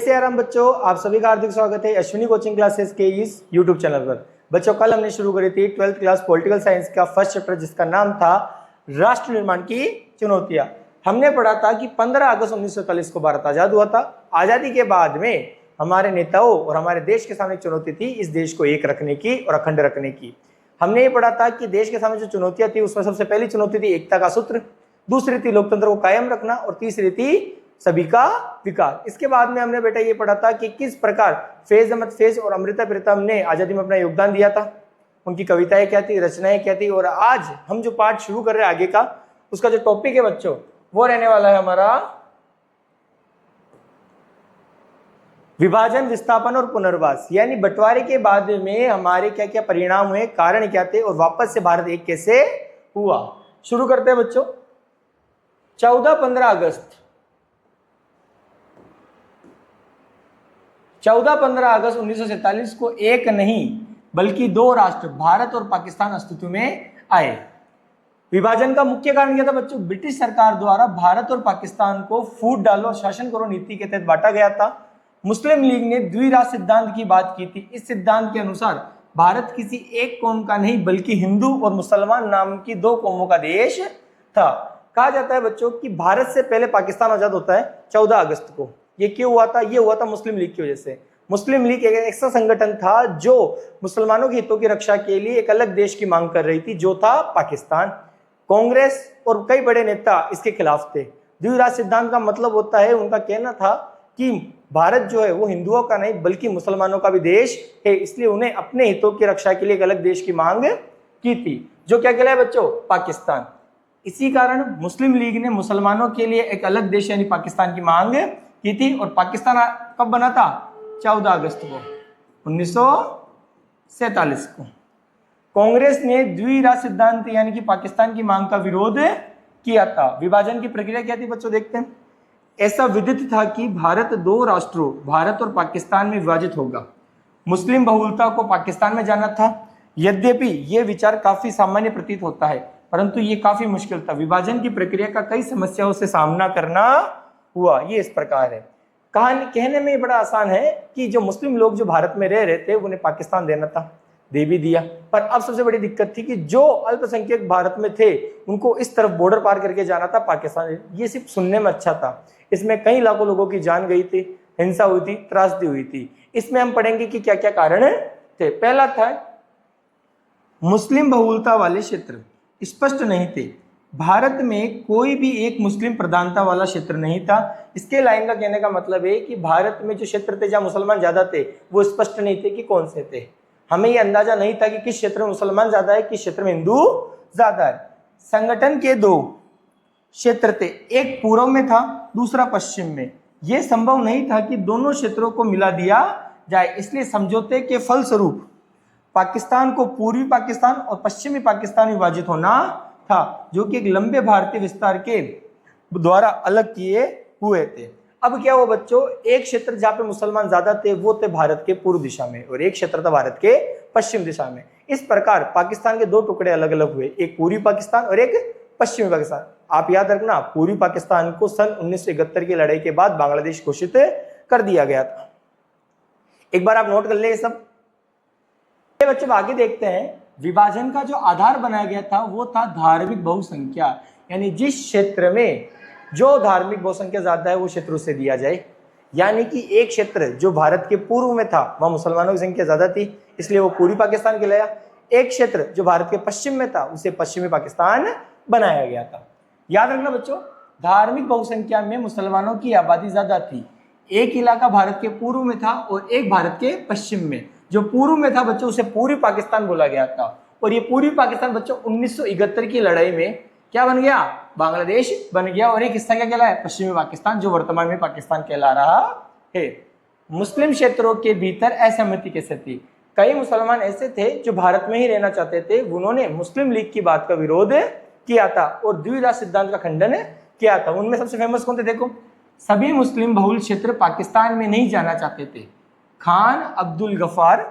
सियाराम बच्चों, आप सभी का हार्दिक स्वागत है अश्विनी कोचिंग क्लासेस के इस यूट्यूब चैनल पर। बच्चों, कल हमने शुरू करी थी 12th क्लास पॉलिटिकल साइंस का फर्स्ट चैप्टर जिसका नाम था राष्ट्र निर्माण की चुनौतियां। हमने पढ़ा था कि 15 अगस्त 1947 को भारत आजाद हुआ था। आजादी के बाद में हमारे नेताओं और हमारे देश के सामने चुनौती थी इस देश को एक रखने की और अखंड रखने की। हमने ये पढ़ा था कि देश के सामने जो चुनौतियां थी उसमें सबसे पहली चुनौती थी एकता का सूत्र, दूसरी थी लोकतंत्र को कायम रखना और तीसरी थी सभी का विकास। इसके बाद में हमने बेटा ये पढ़ा था कि किस प्रकार फैज अहमद फैज और अमृता प्रीतम ने आजादी में अपना योगदान दिया था, उनकी कविताएं क्या थी, रचनाएं क्या थी। और आज हम जो पाठ शुरू कर रहे हैं आगे का, उसका जो टॉपिक है बच्चों वो रहने वाला है हमारा विभाजन, विस्थापन और पुनर्वास। यानी बंटवारे के बाद में हमारे क्या क्या परिणाम हुए, कारण क्या थे और वापस से भारत एक कैसे हुआ। शुरू करते हैं बच्चों। 14-15 अगस्त 1947 को एक नहीं बल्कि दो राष्ट्र भारत और पाकिस्तान अस्तित्व में आए। विभाजन का मुख्य कारण क्या था बच्चों? ब्रिटिश सरकार द्वारा भारत और पाकिस्तान को फूट डालो और शासन करो नीति के तहत बांटा गया था। मुस्लिम लीग ने द्विराष्ट्र सिद्धांत की बात की थी। इस सिद्धांत के अनुसार भारत किसी एक कौम का नहीं बल्कि हिंदू और मुसलमान नाम की दो कौमों का देश था। कहा जाता है बच्चों कि भारत से पहले पाकिस्तान आजाद होता है 14 अगस्त को। ये क्यों हुआ था? ये हुआ था मुस्लिम लीग की वजह से। मुस्लिम लीग एक ऐसा संगठन था जो मुसलमानों के हितों की रक्षा के लिए एक अलग देश की मांग कर रही थी, जो था पाकिस्तान। कांग्रेस और कई बड़े नेता इसके खिलाफ थे। द्विराष्ट्र सिद्धांत का मतलब होता है, उनका कहना था कि भारत जो है वो हिंदुओं का नहीं बल्कि मुसलमानों का भी देश है, इसलिए उन्हें अपने हितों की रक्षा के लिए एक अलग देश की मांग की थी, जो क्या कहलाया बच्चों? पाकिस्तान। इसी कारण मुस्लिम लीग ने मुसलमानों के लिए एक अलग देश यानी पाकिस्तान की मांग की थी। और पाकिस्तान कब बना था? 14 अगस्त को 1947 को। कांग्रेस ने द्विराष्ट्र सिद्धांत यानी कि पाकिस्तान की मांग का विरोध किया था। विभाजन की प्रक्रिया क्या थी बच्चों? देखते हैं। ऐसा विदित था कि भारत दो राष्ट्रों भारत और पाकिस्तान में विभाजित होगा। मुस्लिम बहुलता को पाकिस्तान में जाना था। यद्यपि यह विचार काफी सामान्य प्रतीत होता है, परंतु यह काफी मुश्किल था। विभाजन की प्रक्रिया का कई समस्याओं से सामना करना हुआ। ये इस प्रकार है। कहानी कहने में बड़ा आसान है कि जो मुस्लिम लोग जो भारत में रह रहे थे उन्हें पाकिस्तान देना था, दे भी दिया। पर अब सबसे बड़ी दिक्कत थी कि जो अल्पसंख्यक भारत में थे उनको इस तरफ बॉर्डर पार करके जाना था पाकिस्तान। ये सिर्फ सुनने में अच्छा था, इसमें कई लाखों लोगों की जान गई थी, हिंसा हुई थी, त्रासदी हुई थी। इसमें हम पढ़ेंगे कि क्या क्या कारण थे। पहला था मुस्लिम बहुलता वाले क्षेत्र स्पष्ट नहीं थे। भारत में कोई भी एक मुस्लिम प्रधानता वाला क्षेत्र नहीं था। इसके लाइन का कहने का मतलब है कि भारत में जो क्षेत्र थे जहां मुसलमान ज्यादा थे वो स्पष्ट नहीं थे कि कौन से थे। हमें यह अंदाजा नहीं था कि किस क्षेत्र में मुसलमान ज्यादा है, किस क्षेत्र में हिंदू ज्यादा है। संगठन के दो क्षेत्र थे, एक पूर्व में था, दूसरा पश्चिम में। यह संभव नहीं था कि दोनों क्षेत्रों को मिला दिया जाए, इसलिए समझौते के फलस्वरूप पाकिस्तान को पूर्वी पाकिस्तान और पश्चिमी पाकिस्तान विभाजित होना था, जो कि एक लंबे भारतीय विस्तार के द्वारा अलग किए हुए थे। अब क्या हुआ बच्चों? एक क्षेत्र जहां पे मुसलमान ज्यादा थे वो थे भारत के पूर्व दिशा में और एक क्षेत्र था भारत के पश्चिम दिशा में। इस प्रकार पाकिस्तान के दो टुकड़े अलग अलग हुए, एक पूर्वी पाकिस्तान और एक पश्चिमी पाकिस्तान। आप याद रखना, पूर्वी पाकिस्तान को सन 1971 की लड़ाई के बाद बांग्लादेश घोषित कर दिया गया था। एक बार आप नोट कर ले ये सब। बच्चों आगे देखते हैं। विभाजन का जो आधार बनाया गया था वो था धार्मिक बहुसंख्या, यानी जिस क्षेत्र में जो धार्मिक बहुसंख्या ज्यादा है वो क्षेत्र उसे दिया जाए। यानी कि एक क्षेत्र जो भारत के पूर्व में था वहां मुसलमानों की संख्या ज्यादा थी, इसलिए वो पूर्वी पाकिस्तान कहलाया। एक क्षेत्र जो भारत के पश्चिम में था उसे पश्चिमी पाकिस्तान बनाया गया था। याद रखना बच्चों, धार्मिक बहुसंख्या में मुसलमानों की आबादी ज्यादा थी। एक इलाका भारत के पूर्व में था और एक भारत के पश्चिम में। जो पूर्व में था बच्चों उसे पूर्वी पाकिस्तान बोला गया था। और ये पूर्वी पाकिस्तान बच्चों 1971 की लड़ाई में क्या बन गया? बांग्लादेश बन गया। और एक हिस्सा क्या कहलाया? पश्चिमी पाकिस्तान, जो वर्तमान में पाकिस्तान कहला रहा है। मुस्लिम क्षेत्रों के भीतर असहमति कैसे थी? कई मुसलमान ऐसे थे जो भारत में ही रहना चाहते थे, उन्होंने मुस्लिम लीग की बात का विरोध किया था और द्विराष्ट्र सिद्धांत का खंडन किया था। उनमें सबसे फेमस कौन थे? देखो, सभी मुस्लिम बहुल क्षेत्र पाकिस्तान में नहीं जाना चाहते थे। खान अब्दुल गफार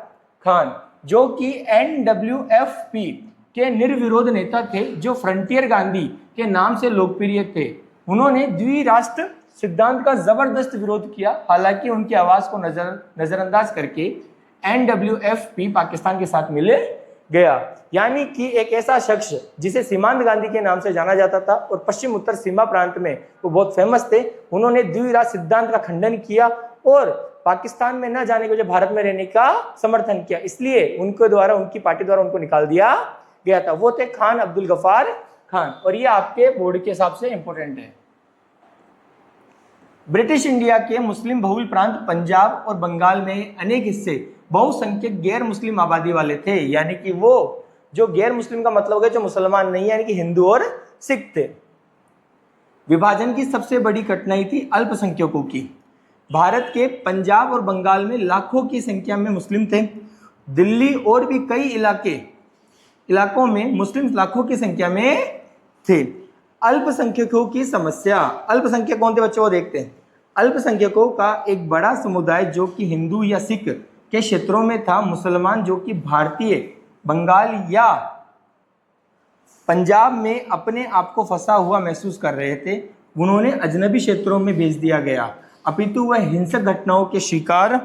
खान, जो कि NWFP के निर्विरोध नेता थे, जो फ्रंटियर गांधी के नाम से लोकप्रिय थे, उन्होंने द्विराष्ट्र सिद्धांत का जबरदस्त विरोध किया, हालांकि उनकी आवाज को नजरअंदाज करके NWFP पाकिस्तान के साथ मिल गया। यानी कि एक ऐसा शख्स जिसे सीमांत गांधी के नाम से जाना जाता था और पश्चिम उत्तर सीमा प्रांत में वो बहुत फेमस थे, उन्होंने द्विराष्ट्र सिद्धांत का खंडन किया और पाकिस्तान में न जाने के वजह भारत में रहने का समर्थन किया। इसलिए उनके द्वारा, उनकी पार्टी द्वारा उनको निकाल दिया गया था। वो थे खान अब्दुल गफ्फार खान, और ये आपके बोर्ड के हिसाब से इंपॉर्टेंट है। ब्रिटिश इंडिया के मुस्लिम बहुल प्रांत पंजाब और बंगाल में अनेक हिस्से बहुसंख्यक गैर मुस्लिम आबादी वाले थे। यानी कि वो जो गैर मुस्लिम का मतलब हो गया जो मुसलमान नहीं, यानी कि हिंदू और सिख थे। विभाजन की सबसे बड़ी कठिनाई थी अल्पसंख्यकों की। भारत के पंजाब और बंगाल में लाखों की संख्या में मुस्लिम थे। दिल्ली और भी कई इलाकों में मुस्लिम लाखों की संख्या में थे। अल्पसंख्यकों की समस्या, अल्पसंख्यक कौन थे बच्चों, वो देखते हैं। अल्पसंख्यकों का एक बड़ा समुदाय जो कि हिंदू या सिख के क्षेत्रों में था। मुसलमान जो कि भारतीय बंगाल या पंजाब में अपने आप को फंसा हुआ महसूस कर रहे थे, उन्होंने अजनबी क्षेत्रों में भेज दिया गया, अपितु वह हिंसक घटनाओं के शिकार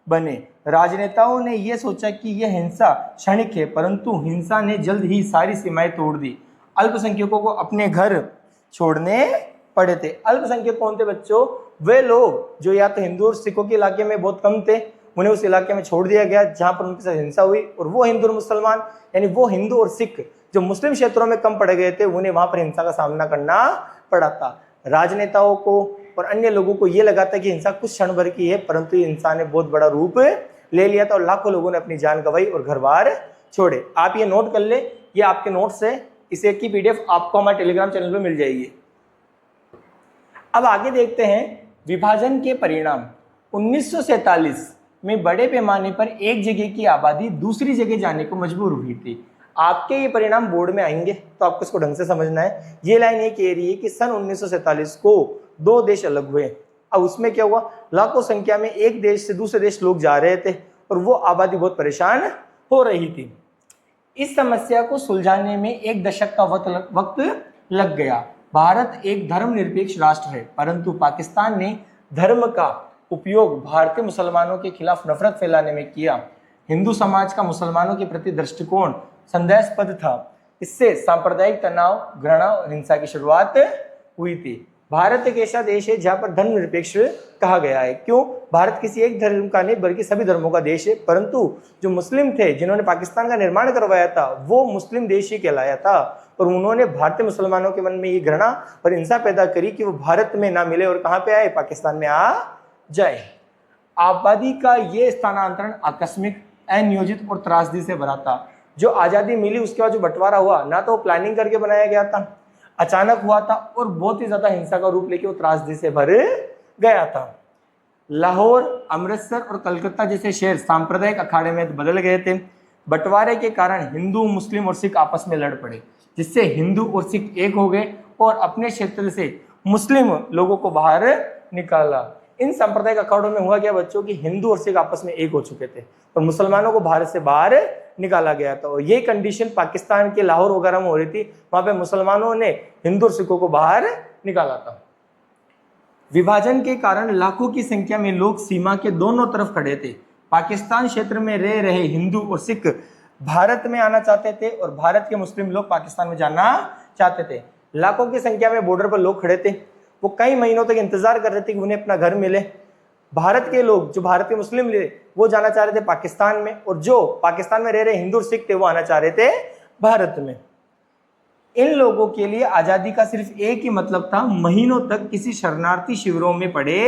बने। राजनेताओं ने यह सोचा कि यह हिंसा क्षणिक है, परंतु हिंसा ने जल्द ही सारी सीमाएं तोड़ दी। अल्पसंख्यकों को अपने घर छोड़ने पड़े थे। अल्पसंख्यक कौन थे बच्चों, वे लोग जो या तो हिंदू और सिखों के इलाके में बहुत कम थे, उन्हें उस इलाके में छोड़ दिया गया जहां पर उनके साथ हिंसा हुई, और वो हिंदू और मुसलमान यानी वो हिंदू और सिख जो मुस्लिम क्षेत्रों में कम पड़ गए थे, उन्हें वहां पर हिंसा का सामना करना पड़ा था। राजनेताओं को और अन्य लोगों को यह लगा था कि हिंसा कुछ क्षण भर की है, परंतु ये हिंसा ने बहुत बड़ा रूप ले लिया था और लाखों लोगों ने अपनी जान गंवाई और घर बार छोड़े। आप ये नोट कर ले, ये आपके नोट्स है, इसे की PDF आपको हमारे टेलीग्राम चैनल पर मिल जाएगी। अब आगे देखते हैं विभाजन के परिणाम। 1947 में बड़े पैमाने पर एक जगह की आबादी दूसरी जगह जाने को मजबूर हुई थी। आपके ये परिणाम बोर्ड में आएंगे तो आपको इसको ढंग से समझना है। ये लाइन ये कह रही है कि सन 1947 को 2 देश अलग हुए। अब उसमें क्या हुआ, लाखों संख्या में एक देश से दूसरे देश लोग जा रहे थे और वो आबादी बहुत परेशान हो रही थी। इस समस्या को सुलझाने में 1 दशक का वक्त लग गया। भारत एक धर्मनिरपेक्ष राष्ट्र है, परंतु पाकिस्तान ने धर्म का उपयोग भारतीय मुसलमानों के खिलाफ नफरत फैलाने में किया। हिंदू समाज का मुसलमानों के प्रति दृष्टिकोण संदेहास्पद था। इससे सांप्रदायिक तनाव, घृणा और हिंसा की शुरुआत हुई थी। भारत एक ऐसा देश है जहां पर धर्मनिरपेक्ष कहा गया है। क्यों? भारत किसी एक धर्म का नहीं बल्कि सभी धर्मों का देश है, परंतु जो मुस्लिम थे जिन्होंने पाकिस्तान का निर्माण करवाया था वो मुस्लिम देश ही कहलाया था, और उन्होंने भारतीय मुसलमानों के मन में ये घृणा और हिंसा पैदा करी कि वो भारत में ना मिले और कहां पे आए, पाकिस्तान में आ जाए। आबादी का ये स्थानांतरण आकस्मिक, अनियोजित और त्रासदी से भरा था। जो आजादी मिली उसके बाद जो बंटवारा हुआ, ना तो प्लानिंग करके बनाया गया था, अचानक हुआ था और बहुत ही ज्यादा हिंसा का रूप लेके वो त्रासदी से भर गया था। लाहौर, अमृतसर और कलकत्ता जैसे शहर सांप्रदायिक अखाड़े में बदल गए थे। बंटवारे के कारण हिंदू, मुस्लिम और सिख आपस में लड़ पड़े, जिससे हिंदू और सिख एक हो गए और अपने क्षेत्र से मुस्लिम लोगों को बाहर निकाला। इन सांप्रदायिक अखाड़ों में हुआ क्या बच्चों कि हिंदू और सिख आपस में एक हो चुके थे और मुसलमानों को भारत से बाहर निकाला गया था। और ये कंडीशन पाकिस्तान के लाहौर वगैरह में हो रही थी, वहां पे मुसलमानों ने हिंदू और सिखों को बाहर निकाला था। विभाजन के कारण लाखों की संख्या में लोग सीमा के दोनों तरफ खड़े थे। पाकिस्तान क्षेत्र में रह रहे हिंदू और सिख भारत में आना चाहते थे और भारत के मुस्लिम लोग पाकिस्तान में जाना चाहते थे। लाखों की संख्या में बॉर्डर पर लोग खड़े थे, वो कई महीनों तक इंतजार कर रहे थे कि उन्हें अपना घर मिले। भारत के लोग जो भारत के मुस्लिम थे वो जाना चाह रहे थे पाकिस्तान में, और जो पाकिस्तान में रह रहे हिंदू और सिख थे वो आना चाह रहे थे भारत में। इन लोगों के लिए आजादी का सिर्फ एक ही मतलब था, महीनों तक किसी शरणार्थी शिविरों में पड़े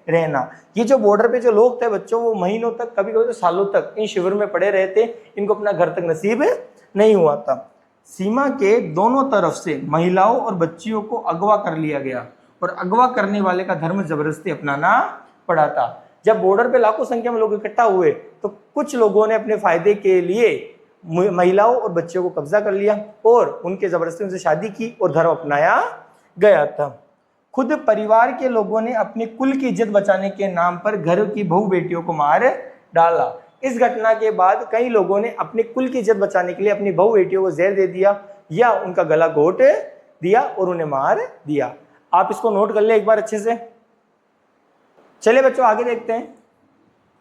रहना। ये जो बॉर्डर पे जो लोग थे बच्चों, वो महीनों तक, कभी कभी तो सालों तक इन शिविर में पड़े रहे थे, इनको अपना घर तक नसीब नहीं हुआ था। सीमा के दोनों तरफ से महिलाओं और बच्चियों को अगवा कर लिया गया और अगवा करने वाले का धर्म जबरदस्ती अपनाना पड़ा था। जब बॉर्डर पे लाखों संख्या में लोग इकट्ठा हुए तो कुछ लोगों ने अपने फायदे के लिए महिलाओं और बच्चों को कब्जा कर लिया और उनके जबरदस्ती उनसे शादी की और धर्म अपनाया गया था। खुद परिवार के लोगों ने अपने कुल की इज्जत बचाने के नाम पर घर की बहू बेटियों को मार डाला। इस घटना के बाद कई लोगों ने अपने कुल की इज्जत बचाने के लिए अपनी बहू बेटियों को जहर दे दिया या उनका गला घोट दिया और उन्हें मार दिया। आप इसको नोट कर ले एक बार अच्छे से। चलिए बच्चों आगे देखते हैं।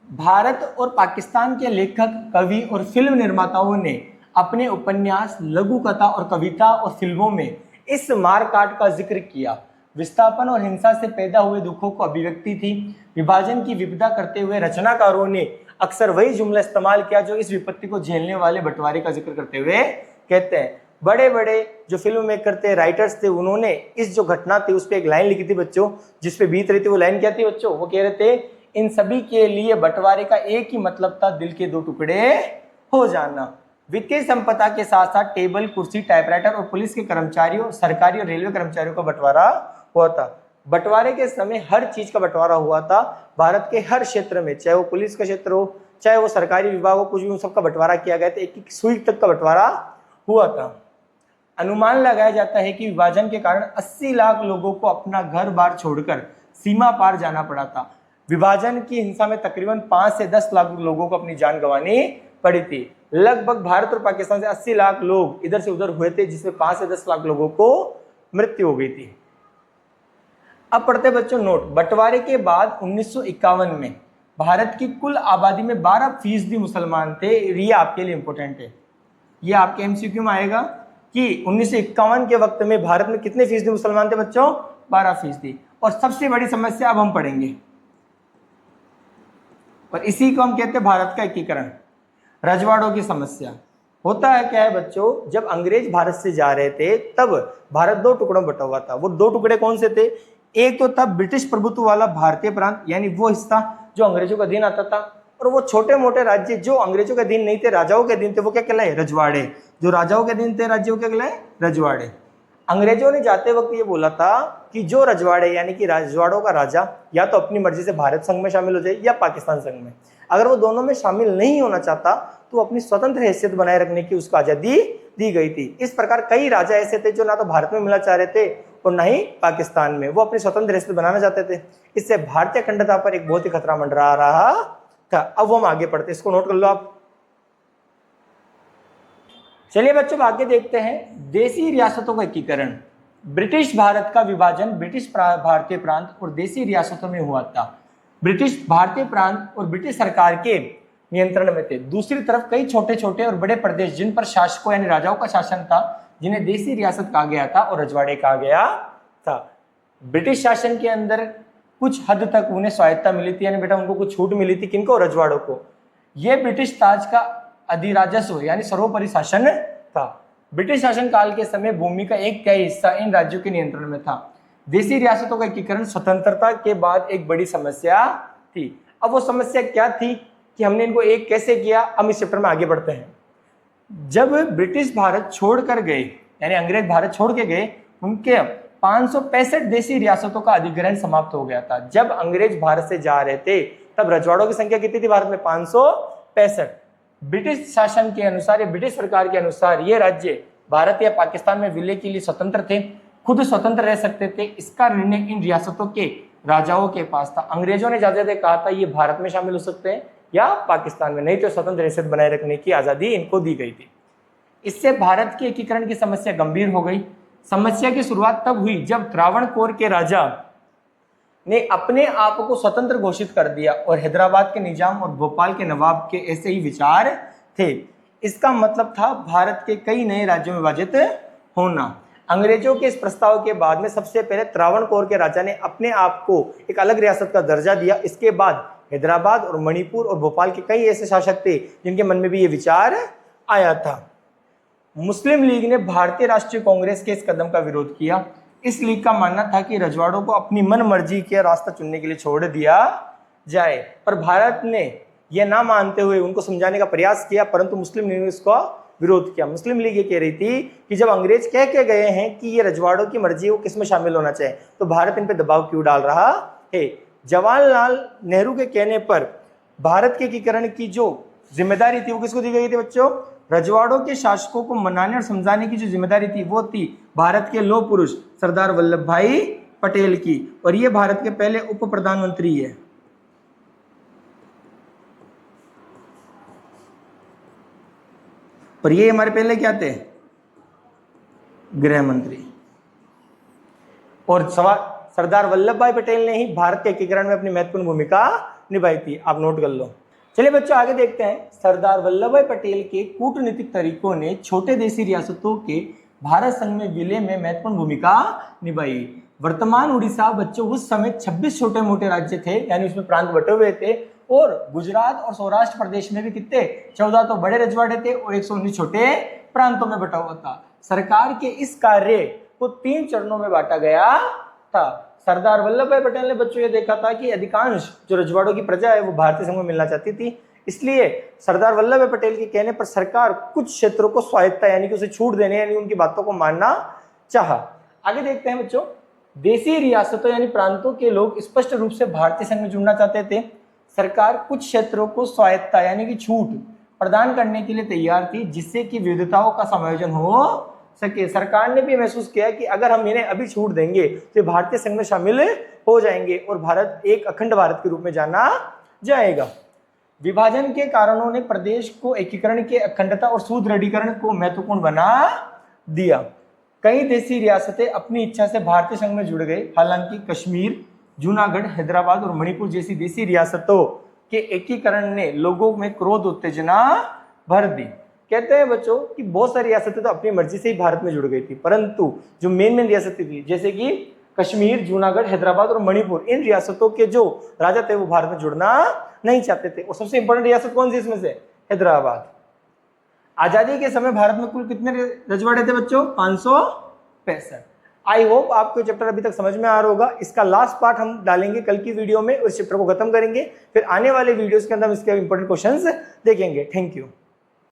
भारत और पाकिस्तान के लेखक, कवि और फिल्म निर्माताओं ने अपने उपन्यास, लघु कथा और कविता और फिल्मों में इस मारकाट का जिक्र किया। विस्थापन और हिंसा से पैदा हुए दुखों को अभिव्यक्ति थी। विभाजन की विपदा करते हुए रचनाकारों ने अक्सर वही जुमला इस्तेमाल किया जो इस विपत्ति को झेलने वाले बंटवारे का जिक्र करते हुए कहते हैं। बड़े बड़े जो फिल्म मेकर थे, राइटर्स थे, उन्होंने इस जो घटना थी उस पर एक लाइन लिखी थी बच्चों, जिसपे बीत रही थी। वो लाइन क्या थी बच्चों? वो कह रहे थे, इन सभी के लिए बंटवारे का एक ही मतलब था, दिल के दो टुकड़े हो जाना। वित्तीय संपदा के साथ साथ टेबल, कुर्सी, टाइपराइटर और पुलिस के कर्मचारियों, सरकारी और रेलवे कर्मचारियों का बंटवारा हुआ था। बंटवारे के समय हर चीज का बंटवारा हुआ था। भारत के हर क्षेत्र में, चाहे वो पुलिस का क्षेत्र हो, चाहे वो सरकारी विभाग हो, कुछ भी, उन सबका बंटवारा किया गया था। एक सुई तक का बंटवारा हुआ था। अनुमान लगाया जाता है कि विभाजन के कारण 80 लाख लोगों को अपना घर बार छोड़कर सीमा पार जाना पड़ा था। विभाजन की हिंसा में तकरीबन 5 से 10 लाख लोगों को अपनी जान गंवानी पड़ी थी। लगभग भारत और पाकिस्तान से 80 लाख लोग इधर से उधर हुए थे, जिसमें 5 से 10 लाख लोगों को मृत्यु हो गई थी। अब पढ़ते बच्चों नोट। बंटवारे के बाद 1951 में भारत की कुल आबादी में 12% मुसलमान थे। ये आपके लिए इंपॉर्टेंट है, ये आपके एमसीक्यू में आएगा कि 1951 के वक्त में भारत में कितने फीसदी मुसलमान थे बच्चों? 12%। और सबसे बड़ी समस्या अब हम पढ़ेंगे, और इसी को हम कहते हैं भारत का एकीकरण, रजवाड़ों की समस्या। होता है क्या है बच्चों, जब अंग्रेज भारत से जा रहे थे तब भारत 2 टुकड़ों में बटा हुआ था। वो 2 टुकड़े कौन से थे? एक तो था ब्रिटिश प्रभुत्व वाला भारतीय प्रांत, यानी वो हिस्सा जो अंग्रेजों का अधीन आता था, और वो छोटे मोटे राज्य जो अंग्रेजों के अधीन नहीं थे, राजाओं के अधीन थे, वो क्या कहलाए? रजवाड़े। जो राजाओं के अधीन थे, राज्यों के कहलाए रजवाड़े। अंग्रेजों ने जाते वक्त ये बोला था कि जो रजवाड़े यानी कि रजवाड़ों का राजा या तो अपनी मर्जी से भारत संघ में शामिल हो जाए या पाकिस्तान संघ में। अगर वो दोनों में शामिल नहीं होना चाहता तो अपनी स्वतंत्र हैसियत बनाए रखने की उसको आजादी दी गई थी। इस प्रकार कई राजा ऐसे थे जो ना तो भारत में मिलना चाह रहे थे और ना ही पाकिस्तान में, वो अपनी स्वतंत्र हैसियत बनाना चाहते थे। इससे भारतीय अखंडता पर एक बहुत ही खतरा मंडरा रहा था। अब वो हम आगे पढ़ते, इसको नोट कर लो आप। चलिए बच्चों आगे देखते हैं। देसी रियासतों का एकीकरण। ब्रिटिश भारत का विभाजन ब्रिटिश भारतीय प्रांत और देसी रियासतों में हुआ था। ब्रिटिश भारतीय प्रांत और ब्रिटिश सरकार के नियंत्रण में थे। दूसरी तरफ कई छोटे छोटे और बड़े प्रदेश जिन पर शासकों यानी राजाओं का शासन था, जिन्हें देसी रियासत कहा गया था और रजवाड़े कहा गया था। ब्रिटिश शासन के अंदर कुछ हद तक उन्हें स्वायत्ता मिली थी, यानी बेटा उनको कुछ छूट मिली थी। किनको? रजवाड़ों को। यह ब्रिटिश ताज का अधिराजस्व यानी सर्वोपरि शासन था। ब्रिटिश शासन काल के समय भूमि का 1/3 हिस्सा इन राज्यों के नियंत्रण में था। देसी रियासतों का एकीकरण स्वतंत्रता के बाद एक बड़ी समस्या थी। अब वो समस्या क्या थी कि हमने इनको एक कैसे किया, हम इस चैप्टर में आगे बढ़ते हैं। जब ब्रिटिश भारत छोड़कर गए, यानी अंग्रेज भारत छोड़ के गए, उनके 565 देसी रियासतों का अधिग्रहण समाप्त हो गया था। जब अंग्रेज भारत से जा रहे थे तब रजवाड़ों की संख्या कितनी थी भारत में? 565। ब्रिटिश शासन के अनुसार या ब्रिटिश सरकार के अनुसार ये राज्य भारत या पाकिस्तान में विलय के लिए स्वतंत्र थे, खुद स्वतंत्र रह सकते थे। इसका निर्णय इन रियासतों के राजाओं के पास था। अंग्रेजों ने ज्यादा कहा था ये भारत में शामिल हो सकते हैं या पाकिस्तान में, नहीं तो स्वतंत्र हैसियत बनाए रखने की आजादी इनको दी गई थी। इससे भारत के एकीकरण की समस्या गंभीर हो गई। समस्या की शुरुआत तब हुई जब त्रावणकोर के राजा ने अपने आप को स्वतंत्र घोषित कर दिया और हैदराबाद के निजाम और भोपाल के नवाब के ऐसे ही विचार थे। इसका मतलब था भारत के कई नए राज्यों में विभाजित होना। अंग्रेजों के इस प्रस्ताव के बाद में सबसे पहले त्रावणकोर के राजा ने अपने आप को एक अलग रियासत का दर्जा दिया। इसके बाद हैदराबाद और मणिपुर और भोपाल के कई ऐसे शासक थे जिनके मन में भी ये विचार आया था। मुस्लिम लीग ने भारतीय राष्ट्रीय कांग्रेस के इस कदम का विरोध किया। इस लीग का मानना था कि रजवाड़ों को अपनी मन मर्जी के रास्ता चुनने के लिए छोड़ दिया जाए, पर भारत ने यह ना मानते हुए उनको समझाने का प्रयास किया, परंतु मुस्लिम लीग ने इसका विरोध किया। मुस्लिम लीग ये कह रही थी कि जब अंग्रेज कह के गए हैं कि ये रजवाड़ों की मर्जी वो किसमें शामिल होना चाहिए, तो भारत इन पे दबाव क्यों डाल रहा है। जवाहरलाल नेहरू के कहने पर भारत के एकीकरण की जो जिम्मेदारी थी वो किसको दी गई थी बच्चों? रजवाड़ों के शासकों को मनाने और समझाने की जो जिम्मेदारी थी वो थी भारत के लौह पुरुष सरदार वल्लभ भाई पटेल की, और ये भारत के पहले उप प्रधानमंत्री है। और ये हमारे पहले क्या थे? गृह मंत्री। और सरदार वल्लभ भाई पटेल ने ही भारत के एकीकरण में अपनी महत्वपूर्ण भूमिका निभाई थी, आप नोट कर लो। चलिए बच्चों आगे देखते हैं। सरदार वल्लभ भाई पटेल के कूटनीतिक तरीकों ने छोटे देशी रियासतों के भारत संघ में विलय में महत्वपूर्ण भूमिका निभाई। वर्तमान उड़ीसा बच्चों उस समय 26 छोटे मोटे राज्य थे, यानी उसमें प्रांत बटे हुए थे, और गुजरात और सौराष्ट्र प्रदेश में भी कितने 14 तो बड़े रजवाड़े थे और 119 छोटे प्रांतों में बटा हुआ था। सरकार के इस कार्य को 3 चरणों में बांटा गया था। सरदार वल्लभ भाई पटेल ने बच्चों ये देखा था कि अधिकांश जो रजवाड़ों की प्रजा है वो भारतीय संघ में मिलना चाहती थी, इसलिए सरदार वल्लभ भाई पटेल के कहने पर सरकार कुछ क्षेत्रों को स्वायत्तता यानी कि उसे छूट देने यानी उनकी बातों को मानना चाहा। आगे देखते हैं बच्चों, देशी रियासतों यानी प्रांतों के लोग स्पष्ट रूप से भारतीय संघ में जुड़ना चाहते थे। सरकार कुछ क्षेत्रों को स्वायत्तता यानी कि छूट प्रदान करने के लिए तैयार थी, जिससे कि विविधताओं का समायोजन हो सके। सरकार ने भी महसूस किया कि अगर हम इन्हें अभी छूट देंगे तो भारतीय संघ में शामिल हो जाएंगे और भारत एक अखंड भारत के रूप में जाना जाएगा। विभाजन के कारणों ने प्रदेश को एकीकरण के अखंडता और सुदृढ़ीकरण को महत्वपूर्ण बना दिया। कई देशी रियासतें अपनी इच्छा से भारतीय संघ में जुड़ गई। हालांकि कश्मीर, जूनागढ़, हैदराबाद और मणिपुर जैसी देशी रियासतों के एकीकरण ने लोगों में क्रोध उत्तेजना भर दी। कहते हैं बच्चों कि बहुत सारी रियासतें तो अपनी मर्जी से ही भारत में जुड़ गई थी, परंतु जो मेन रियासतें थी जैसे कि कश्मीर, जूनागढ़, हैदराबाद और मणिपुर, इन रियासतों के जो राजा थे वो भारत में जुड़ना नहीं चाहते थे। और सबसे इंपॉर्टेंट रियासत कौन सी इसमें से? हैदराबाद। आजादी के समय भारत में कुल कितने रजवाड़े थे बच्चों? 565। आई होप आपको चैप्टर अभी तक समझ में आ रहा होगा। इसका लास्ट पार्ट हम डालेंगे कल की वीडियो में, उस चैप्टर को खत्म करेंगे, फिर आने वाले वीडियोस के अंदर हम इसके इंपॉर्टेंट क्वेश्चंस देखेंगे। Thank you.